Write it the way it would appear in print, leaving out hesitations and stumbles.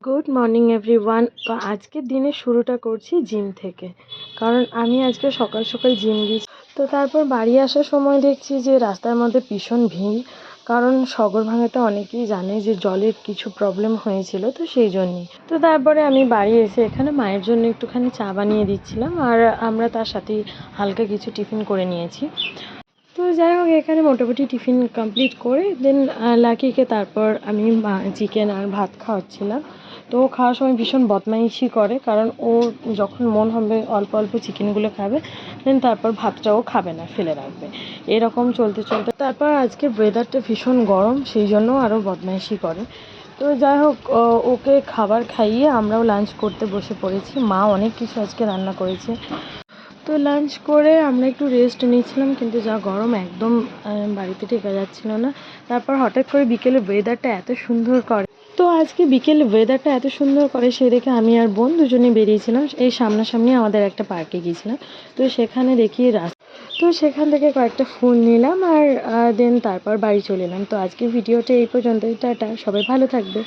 Good morning everyone. তো আজকের দিনের শুরুটা করছি জিম থেকে, কারণ আমি আজকে সকাল সকাল জিম গেছি। তো তারপর বাড়ি আসার সময় দেখছি যে রাস্তার মধ্যে ভীষণ ভিড়, কারণ সগরভাঙাতে অনেকেই জানে যে জলের কিছু প্রবলেম হয়েছিল, তো সেই জন্যই। তো তারপরে আমি বাড়ি এসে এখানে মায়ের জন্য একটুখানি চা বানিয়ে দিচ্ছিলাম, আর আমরা তার সাথেই হালকা কিছু টিফিন করে নিয়েছি। তো যাই হোক, এখানে মোটামুটি টিফিন কমপ্লিট করে দেন লাকিকে তারপর আমি চিকেন আর ভাত খাওয়াচ্ছিলাম। তো ও খাওয়ার সময় ভীষণ বদমাইশি করে, কারণ ও যখন মন হবে অল্প অল্প চিকেনগুলো খাবে, দেন তারপর ভাতটাও খাবে না, ফেলে রাখবে। এরকম চলতে চলতে তারপর আজকে ওয়েদারটা ভীষণ গরম, সেই জন্য আরও বদমাইশি করে। তো যাই হোক, ওকে খাবার খাইয়ে আমরাও লাঞ্চ করতে বসে পড়েছি। মা অনেক কিছু আজকে রান্না করেছে। তো লাঞ্চ করে আমরা একটু রেস্ট নিয়েছিলাম, কিন্তু যা গরম, একদম বাড়িতে টেকা যাচ্ছিল না। তারপর হঠাৎ করে বিকেলে ওয়েদারটা এত সুন্দর করে, তো আজকে বিকেলে ওয়েদারটা এত সুন্দর করে সেই দেখে আমি আর বোন দুজনে বেরিয়েছিলাম। এই সামনাসামনি আমাদের একটা পার্কে গিয়েছিলাম। তো সেখানে দেখি তো সেখান থেকে কয়েকটা ফুল নিলাম, আর দেন তারপর বাড়ি চলে এলাম। তো আজকে ভিডিওটা এই পর্যন্তই। টাটা, সবাই ভালো থাকবে।